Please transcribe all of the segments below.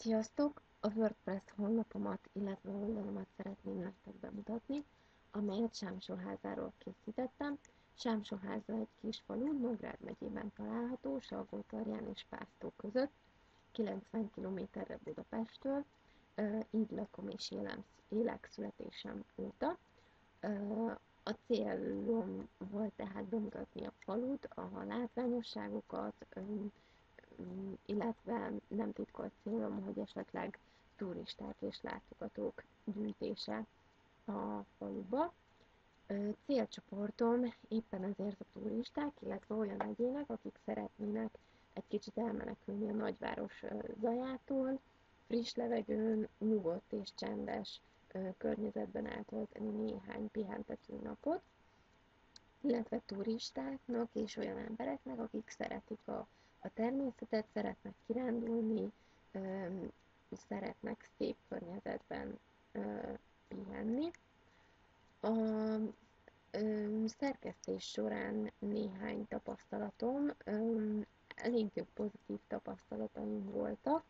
Sziasztok! A WordPress honlapomat, illetve oldalamat szeretném nektek bemutatni, amelyet Sámsonházáról készítettem. Sámsonháza egy kis falu, Nógrád megyében található, Salgótarján és Pásztó között, 90 km-re Budapesttől. Így lakom és élek születésem óta. A célom volt tehát bemutatni a falut, a látványosságokat, illetve nem titkolt célom, hogy esetleg turisták és látogatók gyűjtése a faluba. Célcsoportom éppen ezért a turisták, illetve olyan egyének, akik szeretnének egy kicsit elmenekülni a nagyváros zajától, friss levegőn, nyugodt és csendes környezetben eltölteni néhány pihentető napot, illetve turistáknak és olyan embereknek, akik szeretik a természetet, szeretnek kirándulni, szeretnek szép környezetben pihenni. A szerkesztés során néhány tapasztalatom, elég pozitív tapasztalataim voltak.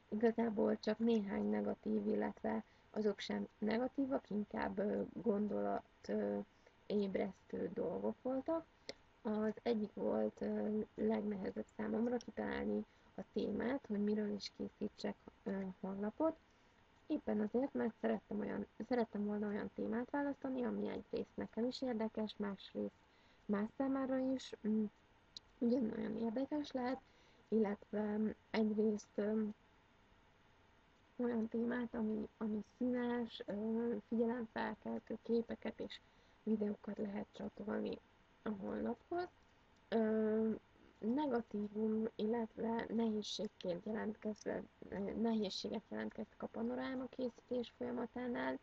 Igazából csak néhány negatív, illetve azok sem negatívak, inkább gondolat ébresztő dolgok voltak. Az egyik volt legnehezebb számomra kitalálni a témát, hogy miről is készítsek honlapot. Éppen azért, mert szerettem volna olyan témát választani, ami egyrészt nekem is érdekes, másrészt más számára is ugyanolyan érdekes lehet, illetve egyrészt olyan témát, ami színes, figyelemfelkeltő képeket és videókat lehet csatolni a honlaphoz. Negatívum, illetve nehézségek jelentkeztek a panoráma készítés folyamatánál.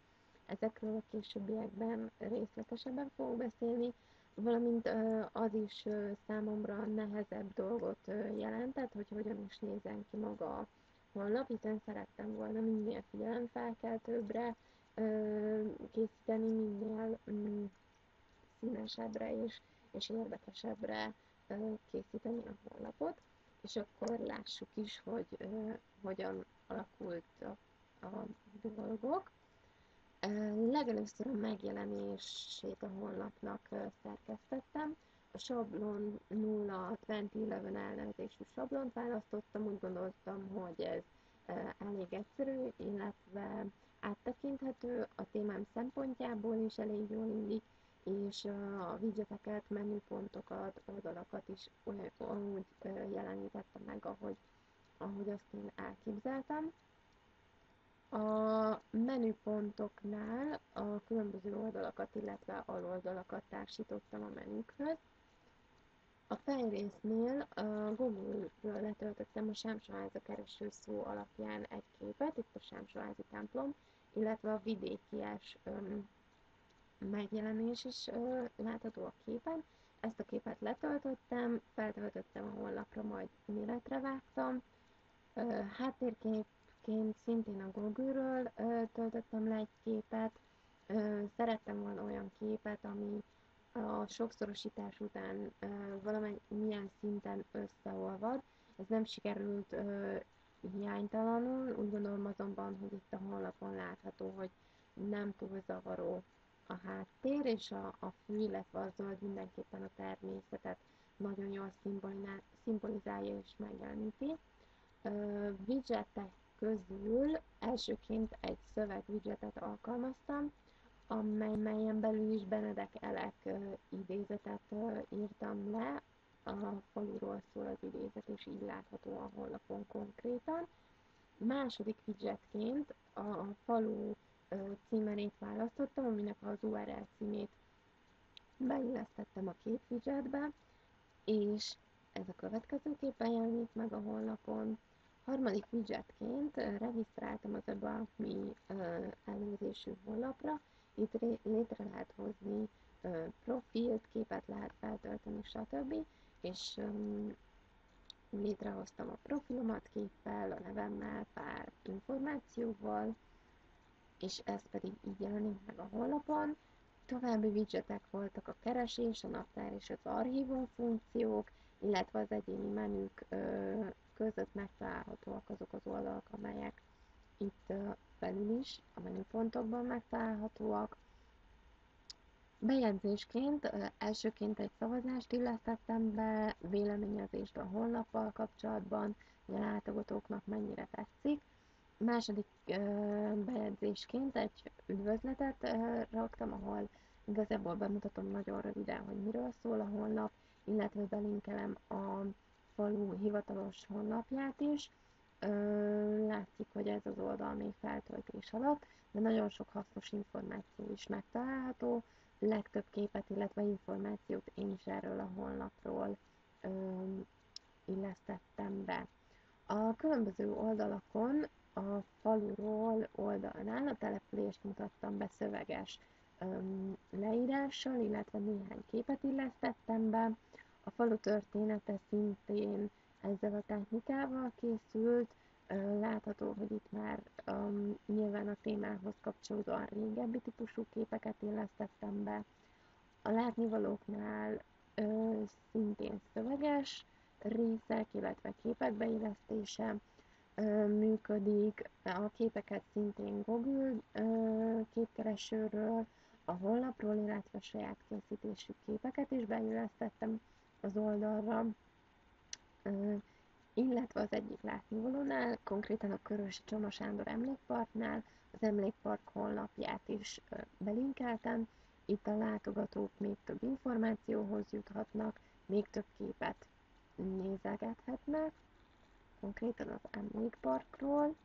Ezekről a későbbiekben részletesebben fogok beszélni, valamint az is számomra nehezebb dolgot jelentett, hogy hogyan is nézzen ki maga a honlap, hiszen szerettem volna minél figyelemfelkeltőbbre készíteni, minél színesebbre és érdekesebbre készíteni a honlapot, és akkor lássuk is, hogy hogyan alakultak a dolgok. Legelőször a megjelenését a honlapnak szerkesztettem. A sablon 0-2011 elnevezésű sablont választottam, úgy gondoltam, hogy ez elég egyszerű, illetve áttekinthető, a témám szempontjából is elég jól illik, és a widgeteket, menüpontokat, oldalakat is úgy jelenítettem meg, ahogy azt én elképzeltem. A menüpontoknál a különböző oldalakat, illetve aloldalakat társítottam a menükhöz. A fejrésznél a Google-ről letöltöttem a Sámsonháza keresőszó alapján egy képet, itt a Sámsonházi templom, illetve a vidékies megjelenés is látható a képen. Ezt a képet letöltöttem, feltöltöttem a honlapra, majd méretre vágtam. Háttérképként szintén a Google-ről töltöttem le egy képet. Szerettem volna olyan képet, ami a sokszorosítás után valamilyen szinten összeolvad. Ez nem sikerült hiánytalanul, úgy gondolom azonban, hogy itt a honlapon látható, hogy nem túl zavaró a háttér, és a fű, illetve a zöld mindenképpen a természetet nagyon jól szimbolizálja és megjeleníti. Widgetek közül elsőként egy szöveg widgetet alkalmaztam, melyen belül is Benedek Elek idézetet írtam le, a faluról szól az idézet, és így látható a honlapon konkrétan. Második widgetként a falu címerét választottam, aminek az URL címét beillesztettem a két widgetbe, és ez a következőképpen jelenik meg a honlapon. Harmadik widgetként regisztráltam az About Me elnevezésű honlapra. Itt létre lehet hozni profilt, képet lehet feltölteni, stb. És létrehoztam a profilomat képpel, a nevemmel, pár információval, és ez pedig így jelenik meg a honlapon. További widgetek voltak a keresés, a naptár és az archívum funkciók, illetve az egyéni menük között megtalálhatóak azok az oldalak, amelyek itt belül is a menüpontokban megtalálhatóak. Bejegyzésként elsőként egy szavazást illesztettem be, véleményezést a honlappal kapcsolatban, hogy a látogatóknak mennyire tetszik. Második bejegyzésként egy üdvözletet raktam, ahol igazából bemutatom nagyon röviden, hogy miről szól a honlap, illetve belinkelem a falu hivatalos honlapját is. Látszik, hogy ez az oldal még feltöltés alatt, de nagyon sok hasznos információ is megtalálható, legtöbb képet, illetve információt én is erről a honlapról illesztettem be. A különböző oldalakon a faluról oldalnál a települést mutattam be szöveges leírással, illetve néhány képet illesztettem be. A falu története szintén ezzel a technikával készült. Látható, hogy itt már nyilván a témához kapcsolódóan régebbi típusú képeket illesztettem be. A látnivalóknál szintén szöveges részek, illetve képek beillesztése működik. A képeket szintén Google képkeresőről, a honlapról, illetve saját készítésű képeket is beillesztettem az oldalra, illetve az egyik látnivalónál, konkrétan a Körösi Csoma Sándor emlékparknál az emlékpark honlapját is belinkeltem. Itt a látogatók még több információhoz juthatnak, még több képet nézegethetnek, konkrétan az emlékparkról.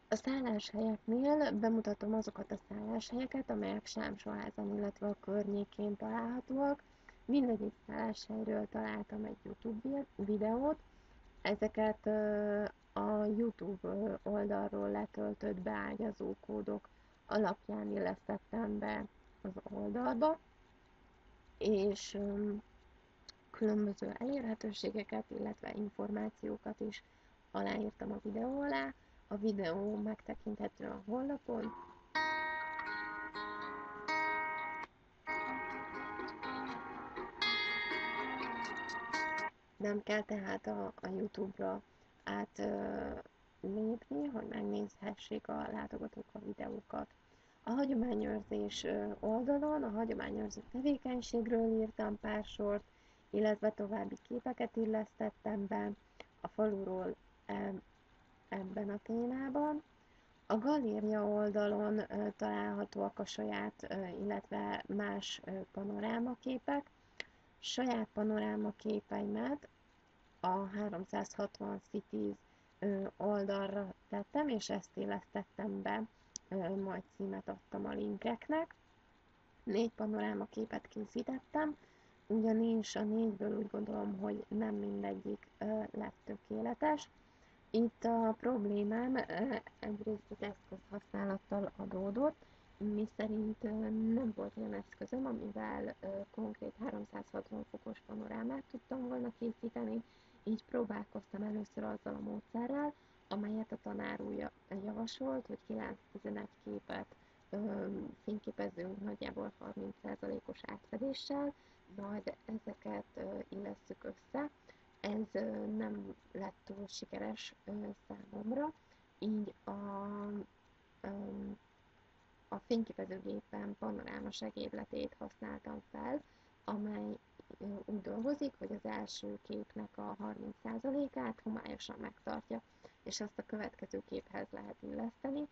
A szálláshelyeknél bemutatom azokat a szálláshelyeket, amelyek Sámsóházan, illetve a környékén találhatóak. Mindegyik szálláshelyről találtam egy YouTube videót, ezeket a YouTube oldalról letöltött beágyazó kódok alapján illesztettem be az oldalba, és különböző elérhetőségeket, illetve információkat is aláírtam a videó alá. A videó megtekinthető a honlapon. Nem kell tehát a YouTube-ra átlépni, hogy megnézhessék a látogatók a videókat. A hagyományőrzés oldalon a hagyományőrző tevékenységről írtam pár sort, illetve további képeket illesztettem be a faluról ebben a témában. A galéria oldalon találhatóak a saját, illetve más panorámaképek. Saját panorámaképeimet a 360 Cities oldalra tettem, és ezt illesztettem be, majd címet adtam a linkeknek. 4 panorámaképet készítettem, ugyanis a 4-ből úgy gondolom, hogy nem mindegyik lett tökéletes. Itt a problémám egyrészt az eszköz használattal adódott, miszerint nem volt olyan eszközöm, amivel konkrét 360 fokos panorámát tudtam volna készíteni, így próbálkoztam először azzal a módszerrel, amelyet a tanár úr javasolt, hogy 9-11 képet fényképezünk nagyjából 30%-os átfedéssel, majd ezeket illesszük össze. Ez nem lett túl sikeres számomra, így a fényképezőgépen panoráma segédletét használtam fel, amely úgy dolgozik, hogy az első képnek a 30%-át homályosan megtartja, és azt a következő képhez lehet illeszteni.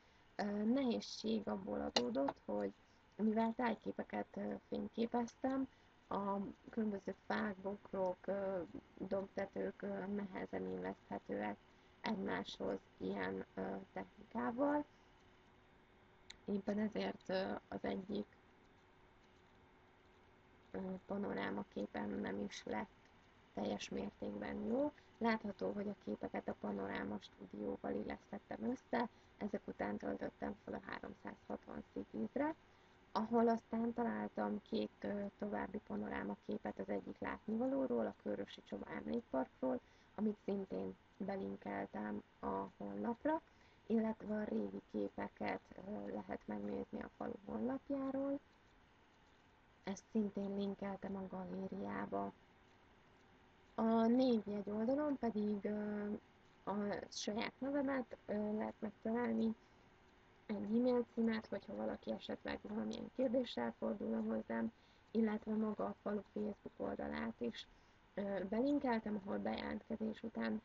Nehézség abból adódott, hogy mivel tájképeket fényképeztem, a különböző fák, bokrok, dombtetők nehezen illeszthetőek egymáshoz ilyen technikával. Éppen ezért az egyik panorámaképen nem is lett teljes mértékben jó. Látható, hogy a képeket a Panoráma stúdióval illesztettem össze, ezek után töltöttem fel a 360 Cities-re, ahol aztán találtam 2 további panorámaképet az egyik látnivalóról, a Körösi Csoma emlékparkról, amit szintén belinkeltem a honlapra, illetve a régi képeket lehet megnézni a falu honlapjáról. ezt szintén linkeltem a galériába. A névjegy oldalon pedig a saját nevemet lehet megtalálni, egy e-mail címet, hogyha valaki esetleg valamilyen kérdéssel fordulna hozzám, illetve maga a falu Facebook oldalát is belinkeltem, ahol bejelentkezés után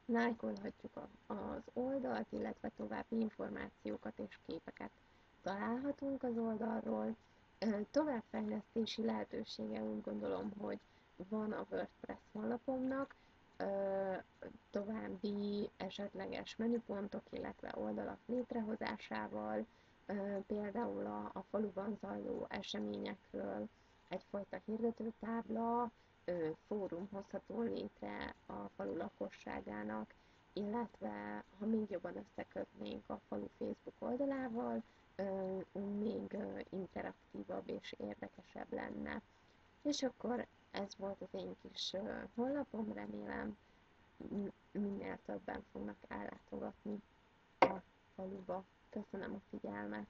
lájkolhatjuk az oldalt, illetve további információkat és képeket találhatunk az oldalról. Továbbfejlesztési lehetősége úgy gondolom, hogy van a WordPress honlapomnak, további esetleges menüpontok, illetve oldalak létrehozásával, például a faluban zajló eseményekről egyfajta hirdetőtábla, fórum hozható létre a falu lakosságának, illetve ha még jobban összekötnénk a falu Facebook oldalával, még interaktívabb és érdekesebb lenne. És akkor ez volt az én kis honlapom, remélem minél többen fognak ellátogatni a faluba. Köszönöm a figyelmet!